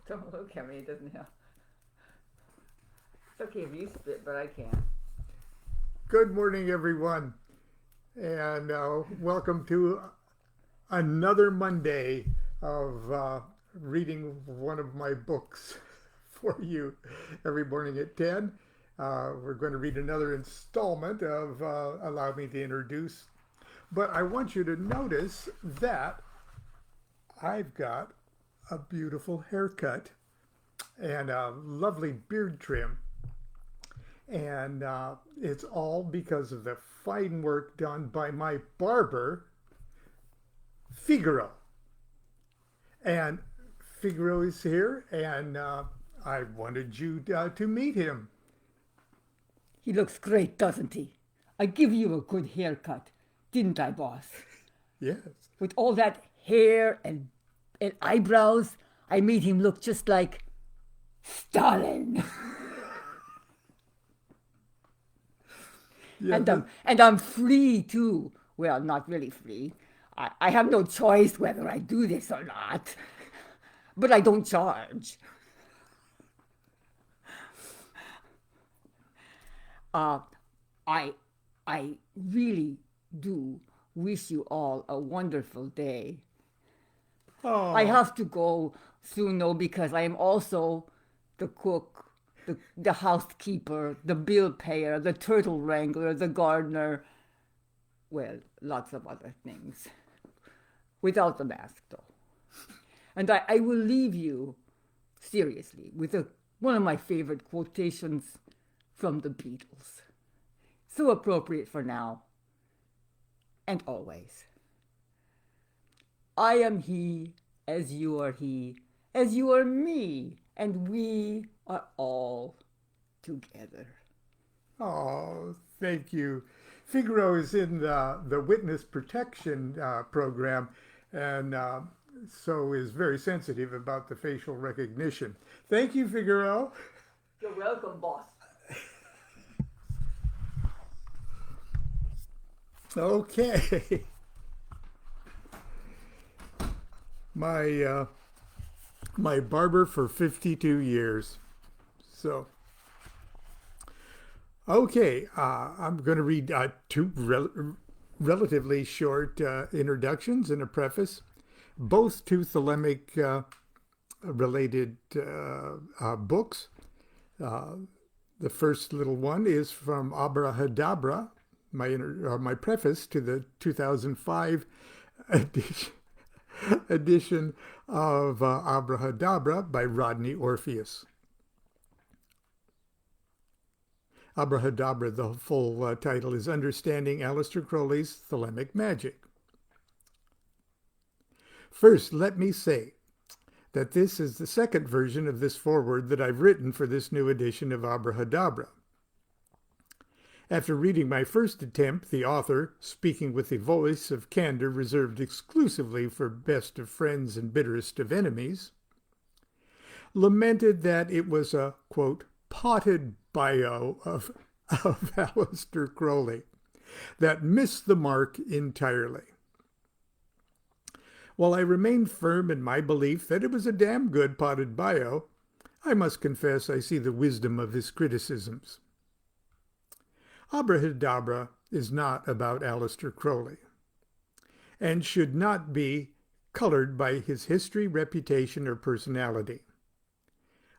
Don't look at me, it doesn't help. It's okay if you spit, but I can't. Good morning, everyone, and welcome to another Monday of reading one of my books for you every morning at 10. We're going to read another installment of Allow Me to Introduce. But I want you to notice that I've got a beautiful haircut and a lovely beard trim. And it's all because of the fine work done by my barber, Figaro. And Figaro is here, and I wanted you to meet him. He looks great, doesn't he? I give you a good haircut, didn't I, boss? Yes. With all that hair and eyebrows, I made him look just like Stalin. Yeah, And I'm free too. Well, not really free. I have no choice whether I do this or not. But I don't charge. Uh, I I really do wish you all a wonderful day. I oh, have to go soon, though, because I am also the cook, the housekeeper, the bill payer, the turtle wrangler, the gardener. Well, lots of other things. Without the mask, though. And I will leave you, seriously, with one of my favorite quotations from the Beatles. So appropriate for now and always. I am he, as you are he, as you are me, and we are all together. oh, thank you. Figaro is in the witness protection program, and so is very sensitive about the facial recognition. Thank you, Figaro. You're welcome, boss. Okay. My my barber for 52 years. So, okay, I'm going to read two relatively short introductions and a preface, both to thelemic related books. The first little one is from Abrahadabra, my preface to the 2005 edition of Abrahadabra by Rodney Orpheus. Abrahadabra, the full title is Understanding Aleister Crowley's Thelemic Magic. First, let me say that this is the second version of this foreword that I've written for this new edition of Abrahadabra. After reading my first attempt, the author, speaking with the voice of candor reserved exclusively for best of friends and bitterest of enemies, lamented that it was a, quote, potted bio of Aleister Crowley that missed the mark entirely. While I remain firm in my belief that it was a damn good potted bio, I must confess I see the wisdom of his criticisms. Abrahadabra is not about Aleister Crowley and should not be colored by his history, reputation, or personality.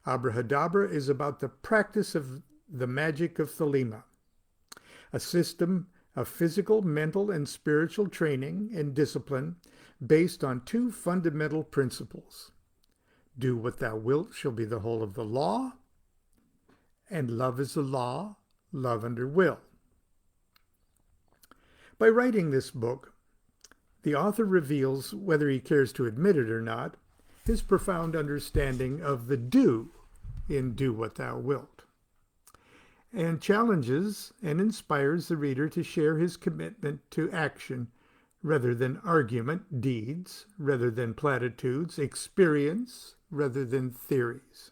Abrahadabra is about the practice of the magic of Thelema, a system of physical, mental, and spiritual training and discipline based on two fundamental principles. Do what thou wilt shall be the whole of the law, and love is the law, love under will. By writing this book, the author reveals, whether he cares to admit it or not, his profound understanding of the do in Do What Thou Wilt, and challenges and inspires the reader to share his commitment to action rather than argument, deeds rather than platitudes, experience rather than theories.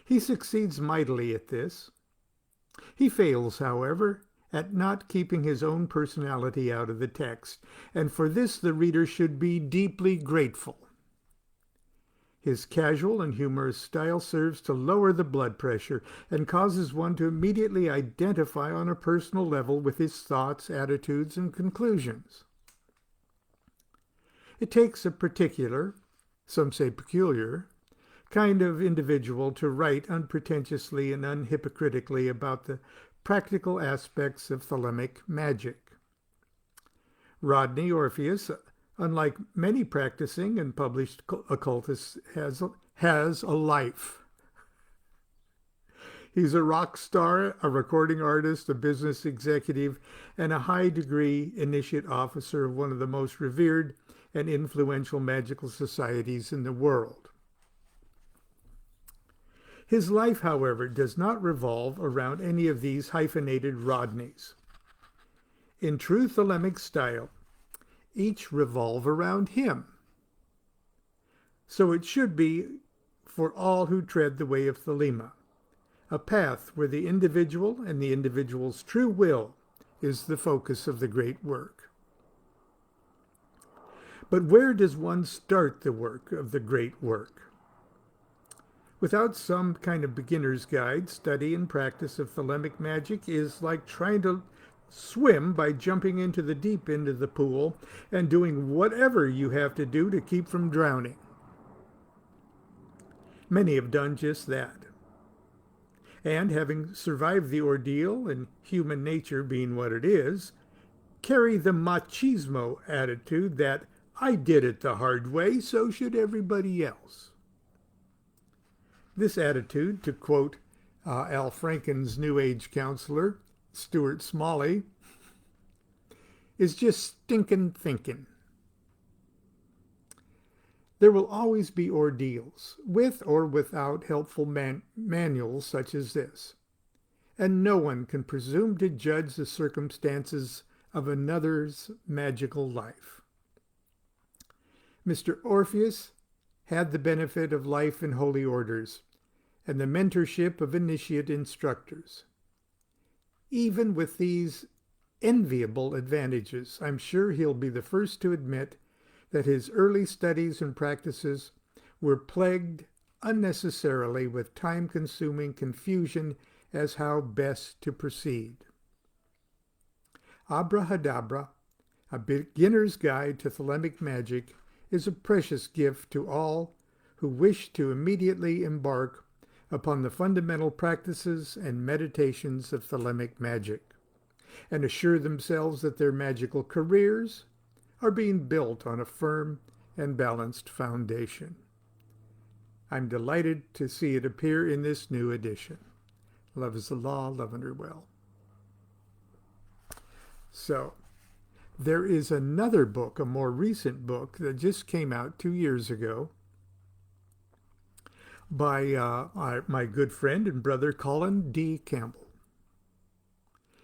He succeeds mightily at this. He fails, however, at not keeping his own personality out of the text, and for this the reader should be deeply grateful. His casual and humorous style serves to lower the blood pressure and causes one to immediately identify on a personal level with his thoughts, attitudes, and conclusions. It takes a particular, some say peculiar, kind of individual to write unpretentiously and unhypocritically about the practical aspects of thelemic magic. Rodney Orpheus, unlike many practicing and published occultists, has a life. He's a rock star, a recording artist, a business executive, and a high-degree initiate officer of one of the most revered and influential magical societies in the world. His life, however, does not revolve around any of these hyphenated Rodneys. In true thelemic style, each revolve around him. So it should be for all who tread the way of Thelema, a path where the individual and the individual's true will is the focus of the great work. But where does one start the work of the great work? Without some kind of beginner's guide, study and practice of thelemic magic is like trying to swim by jumping into the deep end of the pool and doing whatever you have to do to keep from drowning. Many have done just that. And having survived the ordeal, and human nature being what it is, carry the machismo attitude that I did it the hard way, so should everybody else. This attitude, to quote Al Franken's New Age counselor, Stuart Smalley, is just stinking thinking. There will always be ordeals, with or without helpful manuals such as this, and no one can presume to judge the circumstances of another's magical life. Mr. Orpheus had the benefit of life in holy orders and the mentorship of initiate instructors. Even with these enviable advantages, I'm sure he'll be the first to admit that his early studies and practices were plagued unnecessarily with time-consuming confusion as how best to proceed. Abrahadabra, A Beginner's Guide to Thelemic Magic, is a precious gift to all who wish to immediately embark upon the fundamental practices and meditations of thelemic magic, and assure themselves that their magical careers are being built on a firm and balanced foundation. I'm delighted to see it appear in this new edition. Love is the law, love under well. So, there is another book, a more recent book, that just came out 2 years ago by my good friend and brother Colin D. Campbell.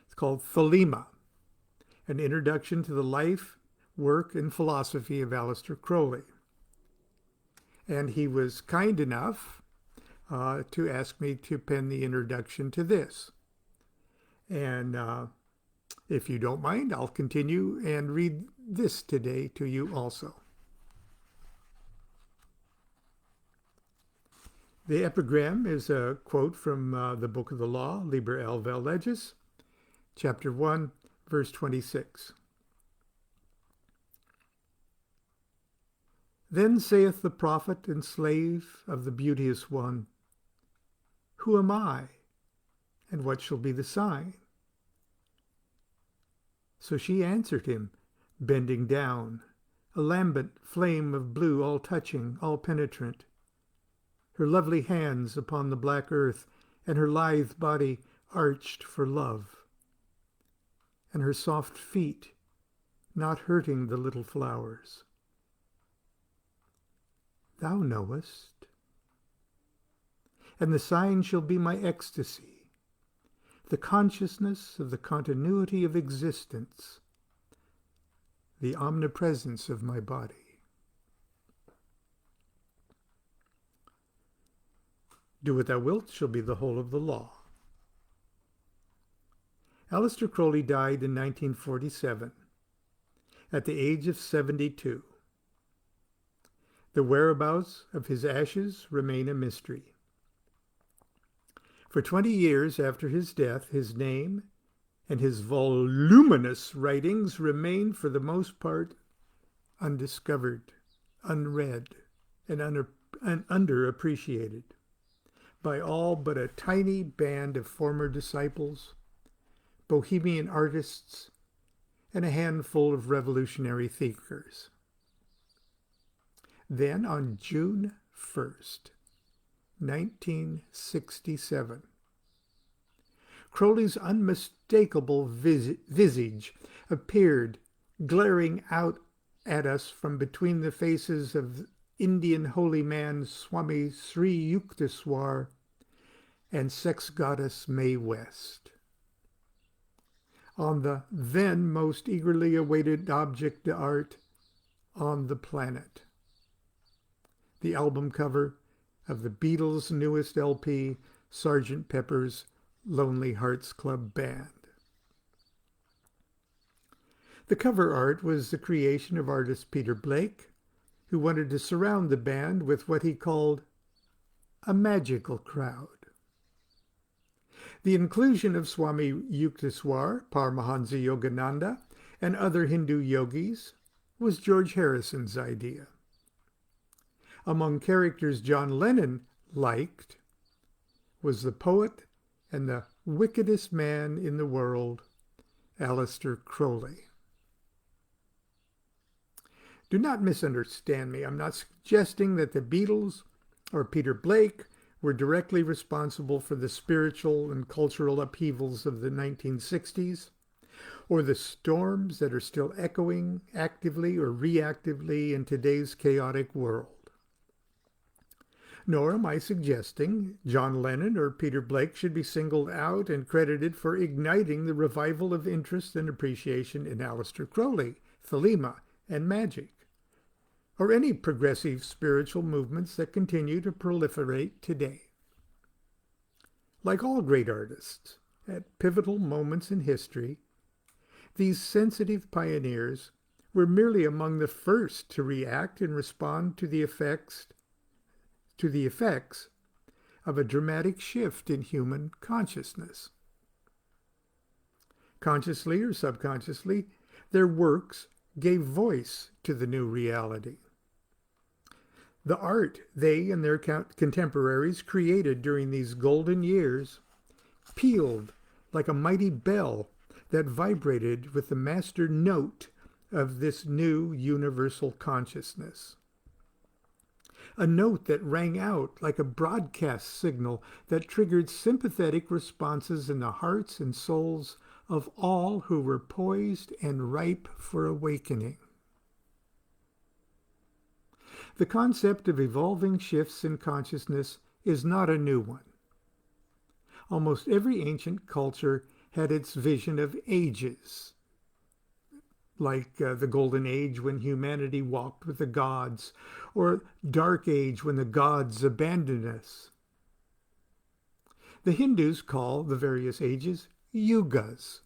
It's called Thelema, An Introduction to the Life, Work, and Philosophy of Aleister Crowley. And he was kind enough to ask me to pen the introduction to this. And if you don't mind, I'll continue and read this today to you also. The epigram is a quote from the Book of the Law, Liber El Vel Legis, chapter 1, verse 26. Then saith the prophet and slave of the beauteous one, Who am I, and what shall be the sign? So she answered him, bending down, a lambent flame of blue, all touching, all penetrant, her lovely hands upon the black earth, and her lithe body arched for love, and her soft feet not hurting the little flowers. Thou knowest, and the sign shall be my ecstasy, the consciousness of the continuity of existence, the omnipresence of my body. Do what thou wilt shall be the whole of the law. Aleister Crowley died in 1947 at the age of 72. The whereabouts of his ashes remain a mystery. For 20 years after his death, his name and his voluminous writings remain for the most part undiscovered, unread, and underappreciated by all but a tiny band of former disciples, bohemian artists, and a handful of revolutionary thinkers. Then on June 1st, 1967, Crowley's unmistakable visage appeared, glaring out at us from between the faces of Indian holy man Swami Sri Yukteswar and sex goddess Mae West. On the then most eagerly awaited object d'art on the planet, the album cover of the Beatles' newest LP, Sgt. Pepper's Lonely Hearts Club Band. The cover art was the creation of artist Peter Blake, who wanted to surround the band with what he called a magical crowd. The inclusion of Swami Yukteswar, Paramahansa Yogananda, and other Hindu yogis was George Harrison's idea. Among characters John Lennon liked was the poet and the wickedest man in the world, Aleister Crowley. Do not misunderstand me. I'm not suggesting that the Beatles or Peter Blake were directly responsible for the spiritual and cultural upheavals of the 1960s, or the storms that are still echoing actively or reactively in today's chaotic world. Nor am I suggesting John Lennon or Peter Blake should be singled out and credited for igniting the revival of interest and appreciation in Aleister Crowley, Thelema, and magic, or any progressive spiritual movements that continue to proliferate today. Like all great artists, at pivotal moments in history, these sensitive pioneers were merely among the first to react and respond to the effects of a dramatic shift in human consciousness. Consciously or subconsciously, their works gave voice to the new reality. The art they and their contemporaries created during these golden years pealed like a mighty bell that vibrated with the master note of this new universal consciousness. A note that rang out like a broadcast signal that triggered sympathetic responses in the hearts and souls of all who were poised and ripe for awakening. The concept of evolving shifts in consciousness is not a new one. Almost every ancient culture had its vision of ages, like the Golden Age when humanity walked with the gods, or Dark Age when the gods abandoned us. The Hindus call the various ages yugas,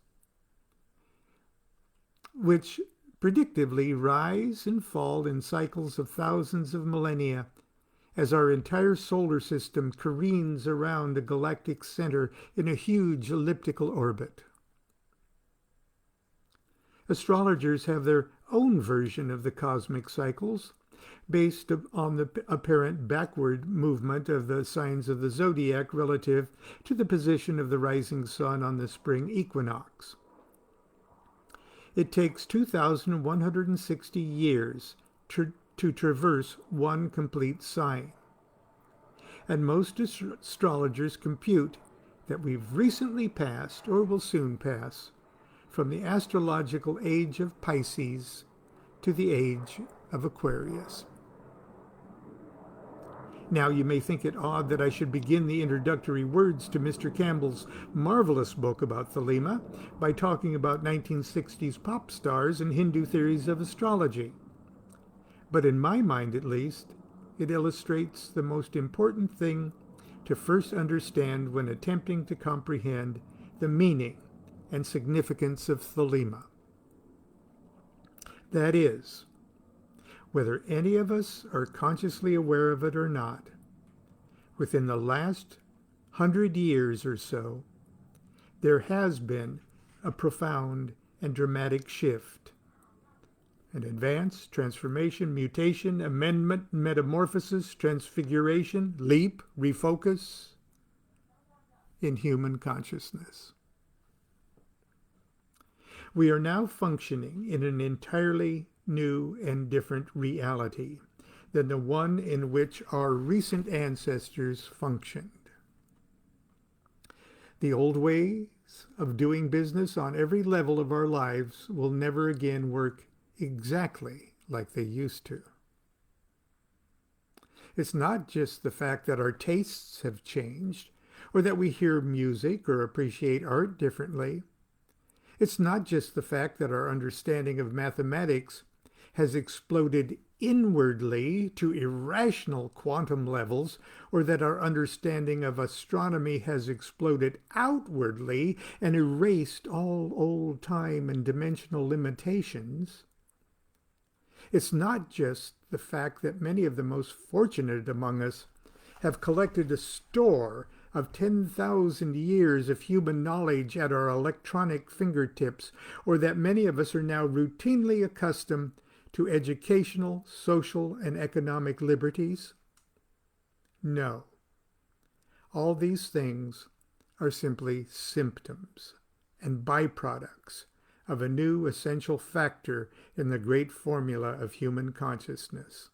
which predictably rise and fall in cycles of thousands of millennia as our entire solar system careens around a galactic center in a huge elliptical orbit. Astrologers have their own version of the cosmic cycles, based on the apparent backward movement of the signs of the zodiac relative to the position of the rising sun on the spring equinox. It takes 2,160 years to traverse one complete sign. And most astrologers compute that we've recently passed, or will soon pass, from the astrological age of Pisces to the age of Aquarius. Now, you may think it odd that I should begin the introductory words to Mr. Campbell's marvelous book about Thelema by talking about 1960s pop stars and Hindu theories of astrology. But in my mind, at least, it illustrates the most important thing to first understand when attempting to comprehend the meaning and significance of Thelema. That is, whether any of us are consciously aware of it or not. Within the last 100 years or so, there has been a profound and dramatic shift, an advance, transformation, mutation, amendment, metamorphosis, transfiguration, leap, refocus in human consciousness. We are now functioning in an entirely new and different reality than the one in which our recent ancestors functioned. The old ways of doing business on every level of our lives will never again work exactly like they used to. It's not just the fact that our tastes have changed, or that we hear music or appreciate art differently. It's not just the fact that our understanding of mathematics has exploded inwardly to irrational quantum levels, or that our understanding of astronomy has exploded outwardly and erased all old time and dimensional limitations. It's not just the fact that many of the most fortunate among us have collected a store of 10,000 years of human knowledge at our electronic fingertips, or that many of us are now routinely accustomed to educational, social, and economic liberties. No. All these things are simply symptoms and byproducts of a new essential factor in the great formula of human consciousness.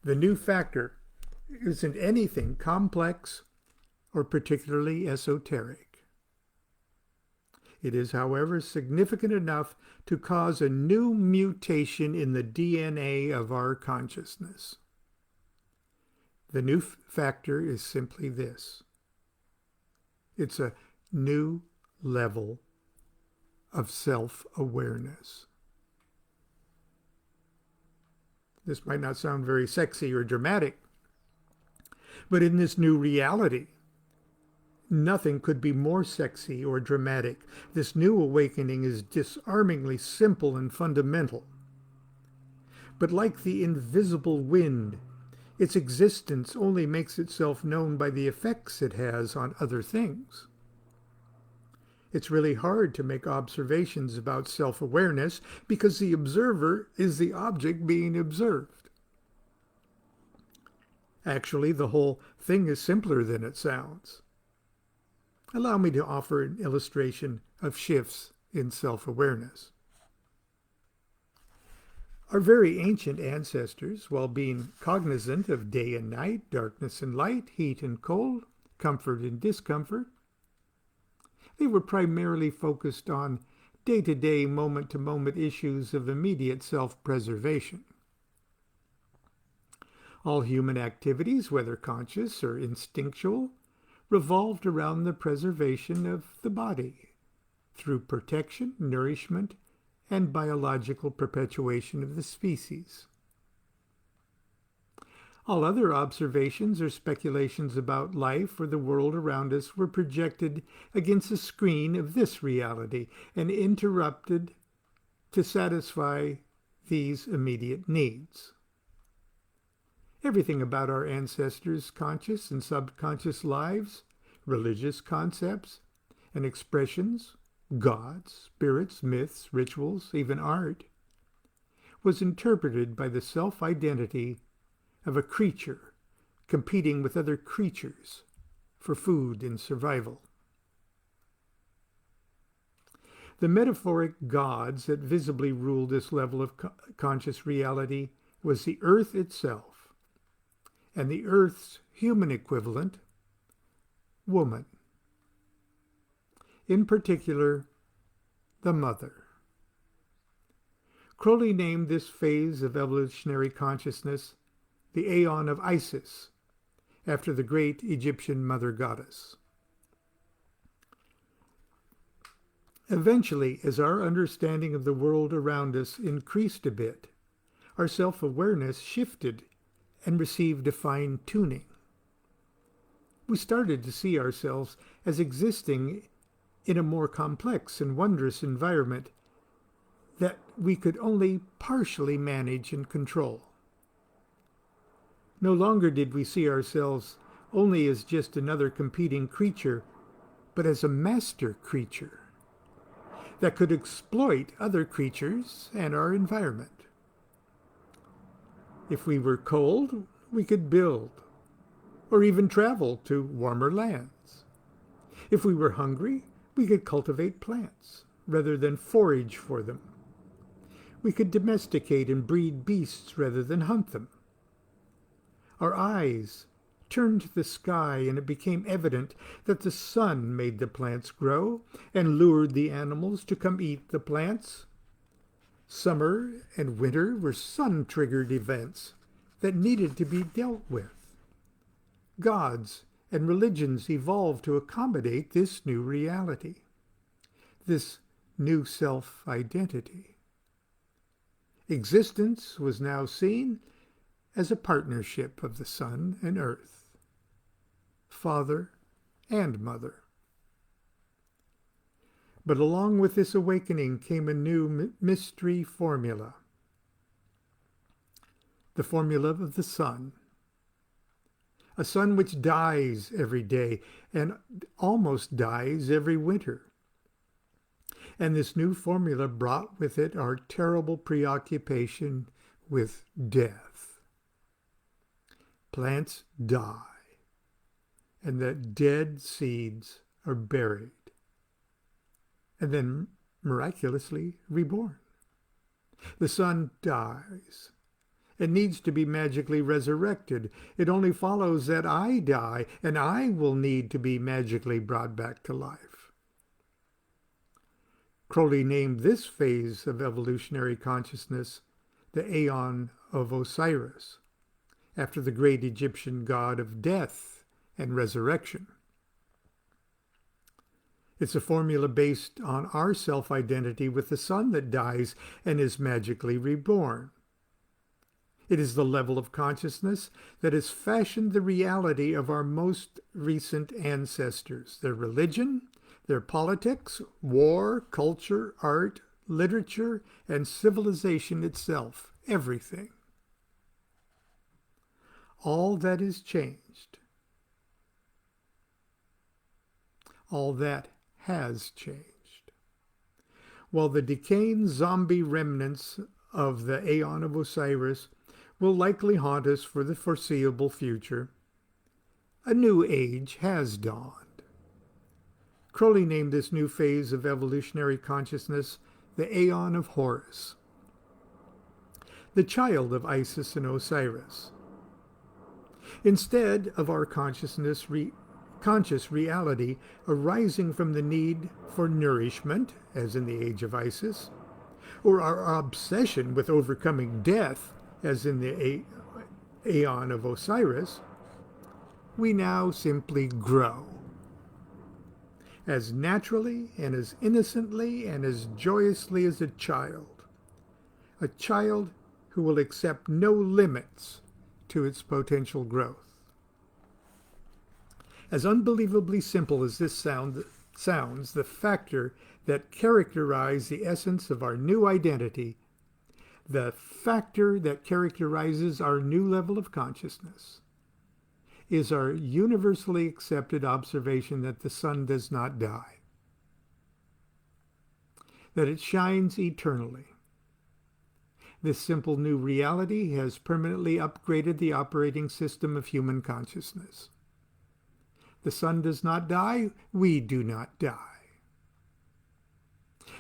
The new factor isn't anything complex or particularly esoteric. It is, however, significant enough to cause a new mutation in the DNA of our consciousness. The new factor is simply this. It's a new level of self-awareness. This might not sound very sexy or dramatic, but in this new reality, nothing could be more sexy or dramatic. This new awakening is disarmingly simple and fundamental. But like the invisible wind, its existence only makes itself known by the effects it has on other things. It's really hard to make observations about self-awareness because the observer is the object being observed. Actually, the whole thing is simpler than it sounds. Allow me to offer an illustration of shifts in self-awareness. Our very ancient ancestors, while being cognizant of day and night, darkness and light, heat and cold, comfort and discomfort, they were primarily focused on day-to-day, moment-to-moment issues of immediate self-preservation. All human activities, whether conscious or instinctual, revolved around the preservation of the body through protection, nourishment, and biological perpetuation of the species. All other observations or speculations about life or the world around us were projected against a screen of this reality and interrupted to satisfy these immediate needs. Everything about our ancestors' conscious and subconscious lives, religious concepts and expressions, gods, spirits, myths, rituals, even art, was interpreted by the self-identity of a creature competing with other creatures for food and survival. The metaphoric gods that visibly ruled this level of conscious reality was the earth itself, and the earth's human equivalent, woman. In particular, the mother. Crowley named this phase of evolutionary consciousness the Aeon of Isis, after the great Egyptian mother goddess. Eventually, as our understanding of the world around us increased a bit, our self-awareness shifted and received a fine-tuning. We started to see ourselves as existing in a more complex and wondrous environment that we could only partially manage and control. No longer did we see ourselves only as just another competing creature, but as a master creature that could exploit other creatures and our environment. If we were cold, we could build, or even travel to warmer lands. If we were hungry, we could cultivate plants rather than forage for them. We could domesticate and breed beasts rather than hunt them. Our eyes turned to the sky, and it became evident that the sun made the plants grow and lured the animals to come eat the plants. Summer and winter were sun-triggered events that needed to be dealt with. Gods and religions evolved to accommodate this new reality, this new self-identity. Existence was now seen as a partnership of the sun and earth, father and mother. But along with this awakening came a new mystery formula, the formula of the sun. A sun which dies every day and almost dies every winter. And this new formula brought with it our terrible preoccupation with death. Plants die, and the dead seeds are buried, and then miraculously reborn. The sun dies. It needs to be magically resurrected. It only follows that I die, and I will need to be magically brought back to life. Crowley named this phase of evolutionary consciousness the Aeon of Osiris, after the great Egyptian god of death and resurrection. It's a formula based on our self-identity with the sun that dies and is magically reborn. It is the level of consciousness that has fashioned the reality of our most recent ancestors, their religion, their politics, war, culture, art, literature, and civilization itself, everything. All that is changed. All that has changed. While the decaying zombie remnants of the Aeon of Osiris will likely haunt us for the foreseeable future, a new age has dawned. Crowley named this new phase of evolutionary consciousness the Aeon of Horus, the child of Isis and Osiris. Instead of our conscious reality arising from the need for nourishment, as in the age of Isis, or our obsession with overcoming death, as in the Aeon of Osiris, we now simply grow. As naturally and as innocently and as joyously as a child who will accept no limits to its potential growth. As unbelievably simple as this sounds, the factor that characterizes the essence of our new identity, the factor that characterizes our new level of consciousness, is our universally accepted observation that the sun does not die, that it shines eternally. This simple new reality has permanently upgraded the operating system of human consciousness. The sun does not die, we do not die.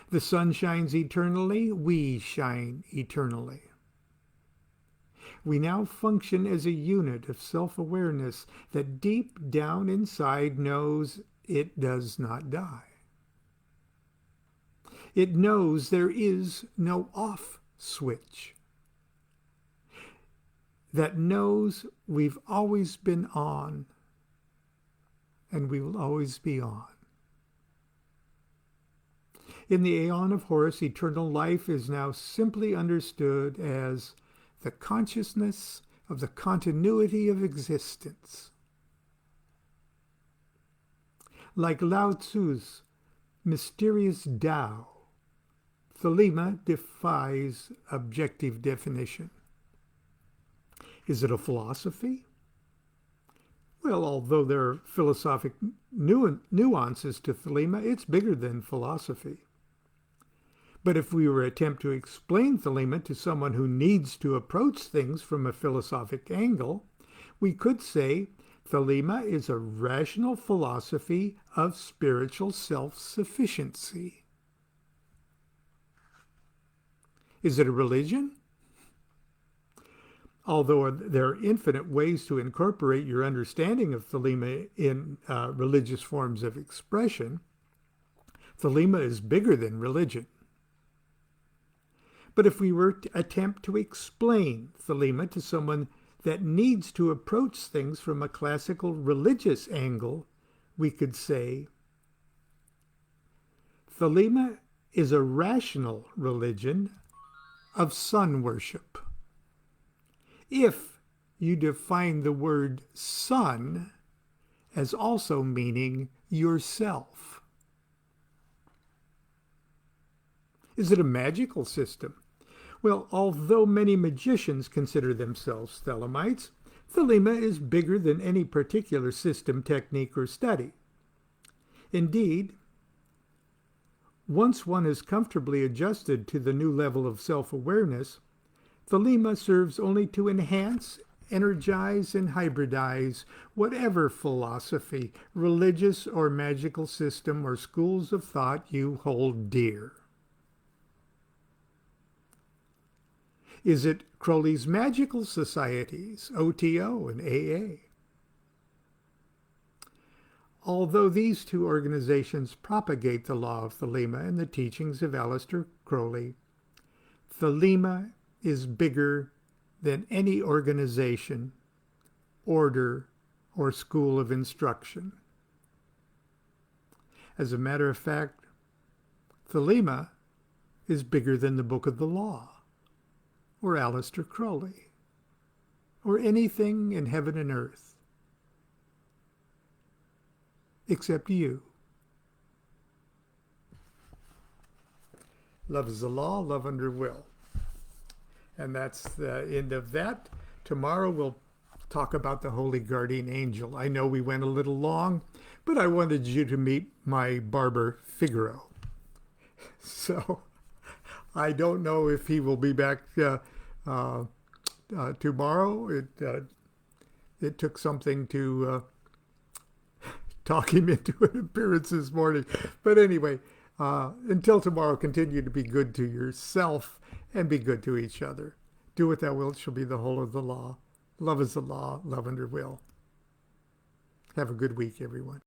The sun shines eternally, we shine eternally. We now function as a unit of self-awareness that deep down inside knows it does not die. It knows there is no off switch. That knows we've always been on and we will always be on. In the Aeon of Horus, eternal life is now simply understood as the consciousness of the continuity of existence. Like Lao Tzu's mysterious Tao, Thelema defies objective definition. Is it a philosophy? Well, although there are philosophic nuances to Thelema, it's bigger than philosophy. But if we were to attempt to explain Thelema to someone who needs to approach things from a philosophic angle, we could say Thelema is a rational philosophy of spiritual self-sufficiency. Is it a religion? Although there are infinite ways to incorporate your understanding of Thelema in religious forms of expression, Thelema is bigger than religion. But if we were to attempt to explain Thelema to someone that needs to approach things from a classical religious angle, we could say Thelema is a rational religion of sun worship. If you define the word sun as also meaning yourself. Is it a magical system? Well, although many magicians consider themselves Thelemites, Thelema is bigger than any particular system, technique, or study. Indeed, once one is comfortably adjusted to the new level of self-awareness, Thelema serves only to enhance, energize, and hybridize whatever philosophy, religious or magical system, or schools of thought you hold dear. Is it Crowley's magical societies, OTO and AA? Although these two organizations propagate the law of Thelema and the teachings of Aleister Crowley, Thelema is bigger than any organization, order, or school of instruction. As a matter of fact, Thelema is bigger than the Book of the Law, or Aleister Crowley, or anything in heaven and earth, except you. Love is the law, love under will. And that's the end of that. Tomorrow we'll talk about the Holy Guardian Angel. I know we went a little long, but I wanted you to meet my barber, Figaro. So I don't know if he will be back tomorrow. It took something to talk him into an appearance this morning. But anyway, until tomorrow, continue to be good to yourself and be good to each other. Do what thou wilt shall be the whole of the law. Love is the law, love under will. Have a good week, everyone.